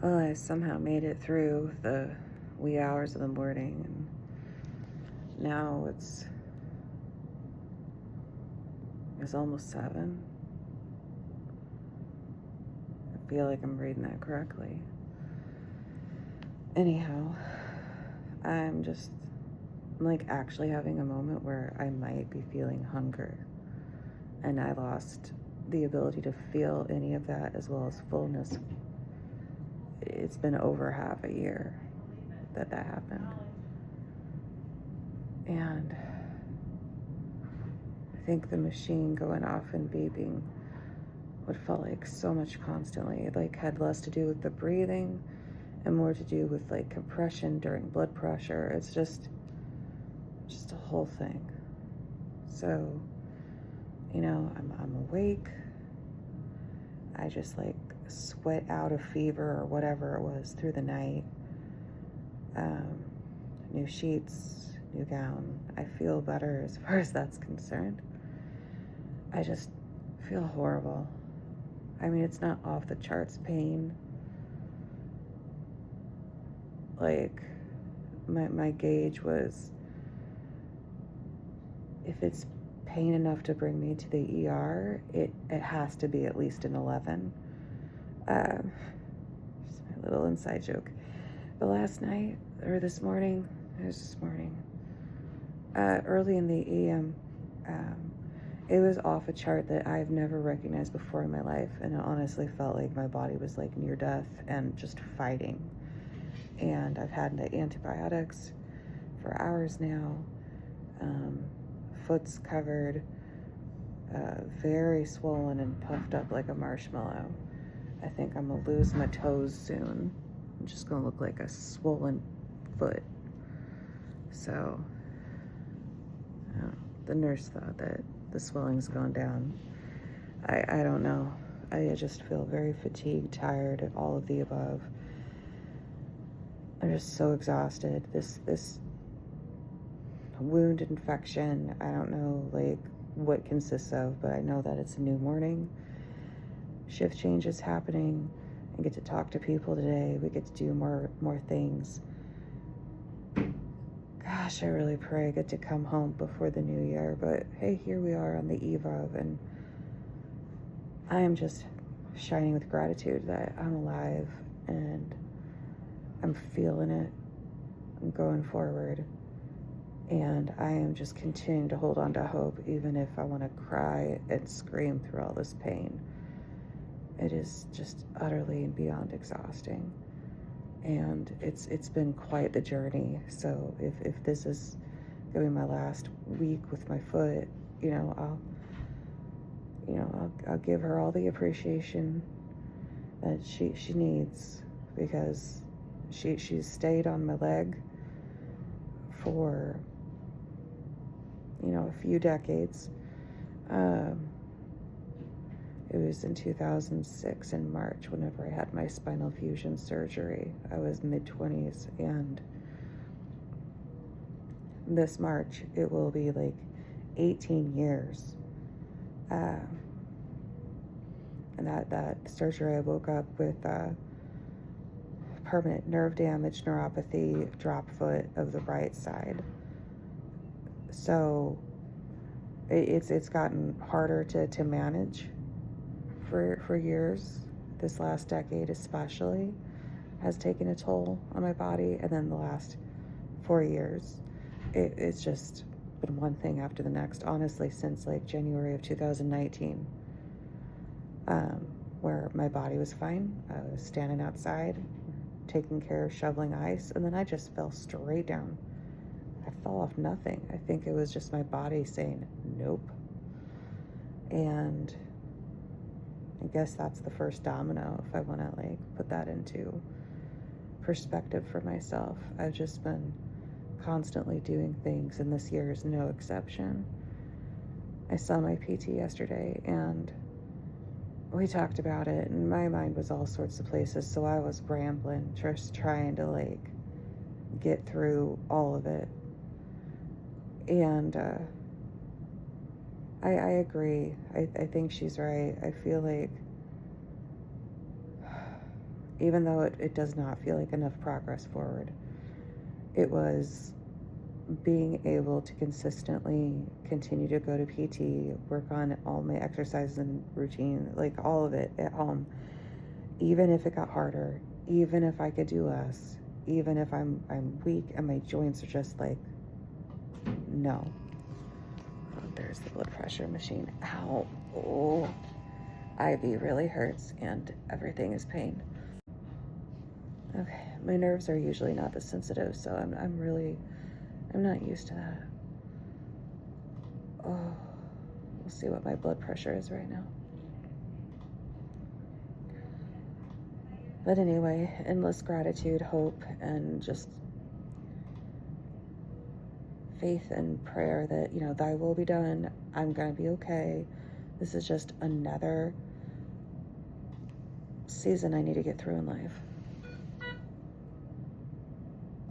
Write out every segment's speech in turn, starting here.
Well, I somehow made it through the wee hours of the morning, and now it's almost 7. I feel like I'm reading that correctly. Anyhow, I'm like actually having a moment where I might be feeling hunger, and I lost the ability to feel any of that as well as fullness. It's been over half a year that happened, and I think the machine going off and beeping, what felt like so much constantly, it like had less to do with the breathing and more to do with like compression during blood pressure. It's just a whole thing. So, I'm awake. I just like sweat out a fever or whatever it was through the night. New sheets, new gown. I feel better as far as that's concerned. I just feel horrible. I mean, it's not off the charts pain. Like, my gauge was, if it's pain enough to bring me to the ER, it has to be at least an 11. Just my little inside joke. But last night, or this morning, it was this morning, early in the AM, it was off a chart that I've never recognized before in my life, and it honestly felt like my body was like near death and just fighting. And I've had the antibiotics for hours now. Foot's covered, very swollen and puffed up like a marshmallow. I think I'm gonna lose my toes soon. I'm just gonna look like a swollen foot. So, the nurse thought that the swelling's gone down. I don't know. I just feel very fatigued, tired, all of the above. I'm just so exhausted. This wound infection, I don't know like what it consists of, but I know that it's a new morning. Shift change is happening. I get to talk to people today. We get to do more things. Gosh, I really pray I get to come home before the new year, but hey, here we are on the eve of, and I am just shining with gratitude that I'm alive and I'm feeling it. I'm going forward. And I am just continuing to hold on to hope, even if I want to cry and scream through all this pain. It is just utterly and beyond exhausting. And it's been quite the journey. So if this is going to be my last week with my foot, I'll give her all the appreciation that she needs, because she's stayed on my leg for a few decades. It was in 2006 in March, whenever I had my spinal fusion surgery. I was mid-20s, and this March it will be like 18 years. And that surgery, I woke up with permanent nerve damage, neuropathy, drop foot of the right side. So it's gotten harder to manage for years. This last decade especially has taken a toll on my body, and then the last 4 years it's just been one thing after the next, honestly, since like January of 2019, where my body was fine. I was standing outside taking care of shoveling ice, and then I just fell straight down. I fell off nothing. I think it was just my body saying nope. And I guess that's the first domino, if I want to like put that into perspective for myself. I've just been constantly doing things, and this year is no exception. I saw my PT yesterday, and we talked about it, and my mind was all sorts of places, so I was rambling, just trying to like get through all of it. And I agree. I think she's right. I feel like even though it does not feel like enough progress forward. It was being able to consistently continue to go to PT, work on all my exercises and routine, like all of it at home, even if it got harder, even if I could do less, even if I'm weak and my joints are just like, no. Oh, there's the blood pressure machine. Ow. Oh. IV really hurts and everything is pain. Okay, my nerves are usually not this sensitive, so I'm not used to that. Oh, we'll see what my blood pressure is right now. But anyway, endless gratitude, hope, and just faith and prayer that, thy will be done. I'm going to be okay. This is just another season I need to get through in life.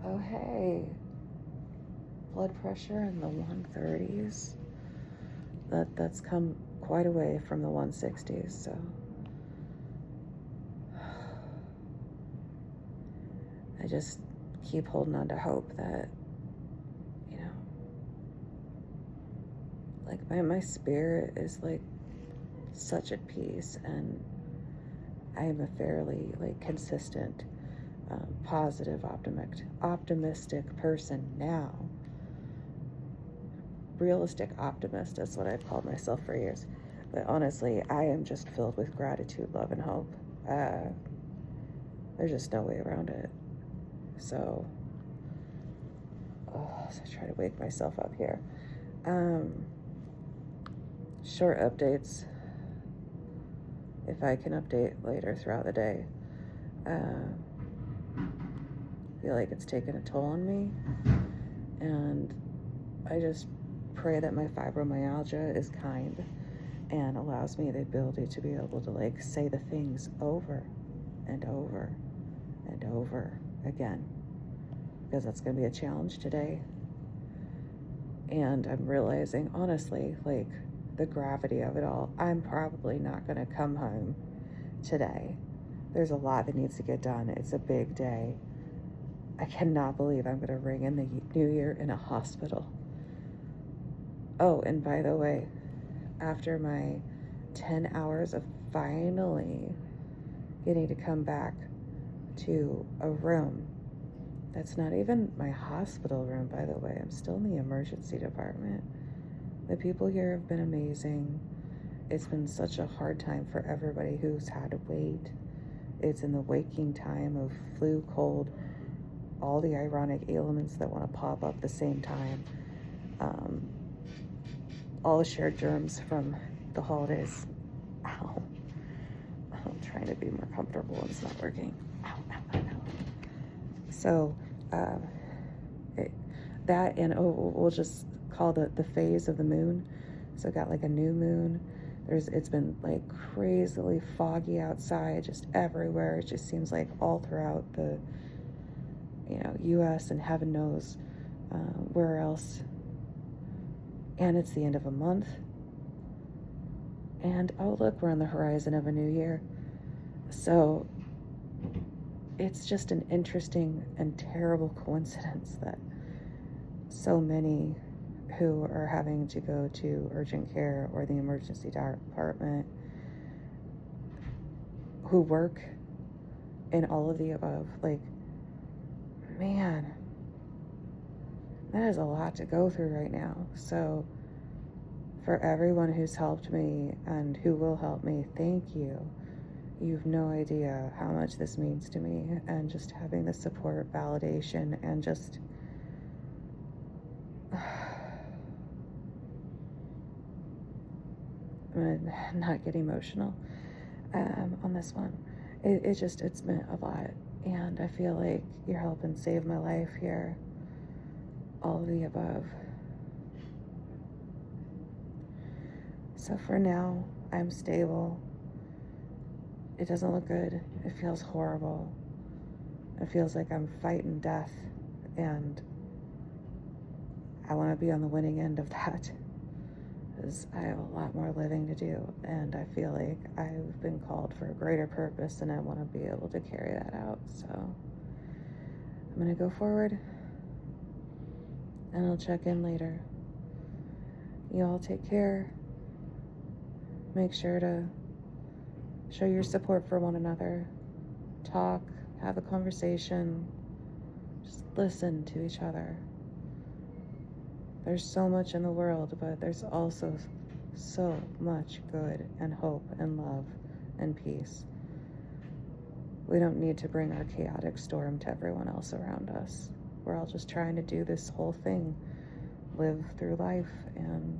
Oh, hey. Blood pressure in the 130s. That's come quite a way from the 160s, so. I just keep holding on to hope that, like my spirit is like such at peace, and I am a fairly like consistent, positive, optimistic person now. Realistic optimist is what I've called myself for years. But honestly, I am just filled with gratitude, love, and hope. There's just no way around it. So I try to wake myself up here. Short updates, if I can update later throughout the day. I feel like it's taken a toll on me, and I just pray that my fibromyalgia is kind and allows me the ability to be able to like say the things over and over and over again, because that's going to be a challenge today. And I'm realizing, honestly, like the gravity of it all. I'm probably not going to come home today. There's a lot that needs to get done. It's a big day. I cannot believe I'm going to ring in the new year in a hospital. Oh, and by the way, after my 10 hours of finally getting to come back to a room that's not even my hospital room, by the way. I'm still in the emergency department. The people here have been amazing. It's been such a hard time for everybody who's had to wait. It's in the waking time of flu, cold, all the ironic ailments that want to pop up at the same time. All the shared germs from the holidays. Ow. I'm trying to be more comfortable and it's not working. Ow, ow, ow, ow. So, that and we'll just call the phase of the moon. So got like a new moon. It's been like crazily foggy outside, just everywhere. It just seems like all throughout the US and heaven knows where else. And it's the end of a month. And oh look, we're on the horizon of a new year. So it's just an interesting and terrible coincidence that so many who are having to go to urgent care or the emergency department, who work in all of the above, like, man, that is a lot to go through right now. So for everyone who's helped me and who will help me, thank you. You've no idea how much this means to me, and just having the support, validation, and just I'm gonna not get emotional on this one. It's meant a lot, and I feel like you're helping save my life here. All of the above. So for now, I'm stable. It doesn't look good. It feels horrible. It feels like I'm fighting death, and I want to be on the winning end of that. because I have a lot more living to do, and I feel like I've been called for a greater purpose, and I want to be able to carry that out. So I'm going to go forward, and I'll check in later. You all take care. Make sure to show your support for one another. Talk, have a conversation, just listen to each other. There's so much in the world, but there's also so much good and hope and love and peace. We don't need to bring our chaotic storm to everyone else around us. We're all just trying to do this whole thing, live through life and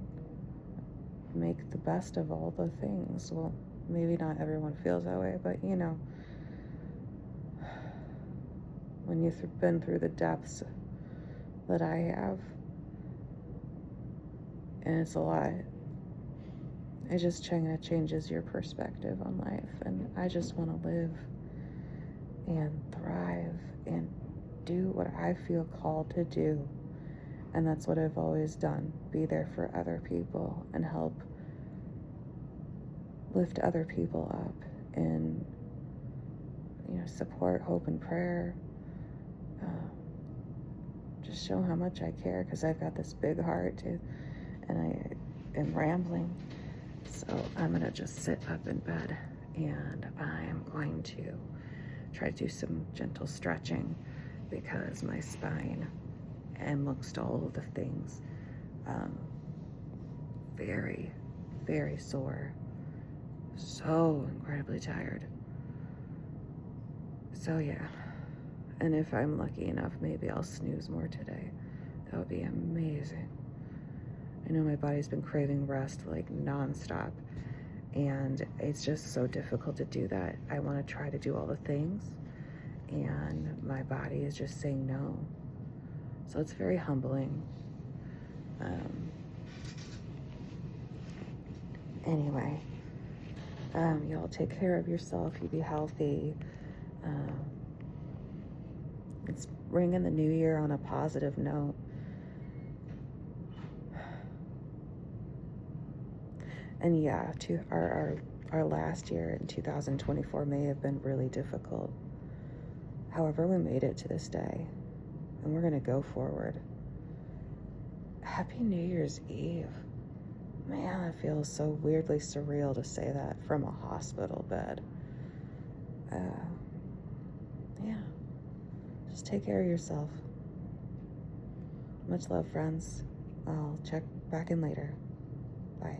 make the best of all the things. Well, maybe not everyone feels that way, but you know, when you've been through the depths that I have, and it's a lot, it just kind of changes your perspective on life. And I just want to live and thrive and do what I feel called to do. And that's what I've always done. Be there for other people and help lift other people up and, you know, support, hope, and prayer. Just show how much I care, because I've got this big heart too, and I am rambling. So I'm gonna just sit up in bed, and I'm going to try to do some gentle stretching, because my spine, amongst all of the things, very, very sore, so incredibly tired. So yeah, and if I'm lucky enough, maybe I'll snooze more today. That would be amazing. I know my body's been craving rest like nonstop, and it's just so difficult to do that. I want to try to do all the things, and my body is just saying no. So it's very humbling. Anyway, y'all take care of yourself. You be healthy. Let's ring in the new year on a positive note. And yeah, our last year in 2024 may have been really difficult. However, we made it to this day, and we're gonna go forward. Happy New Year's Eve. Man, it feels so weirdly surreal to say that from a hospital bed. Yeah, just take care of yourself. Much love, friends. I'll check back in later. Bye.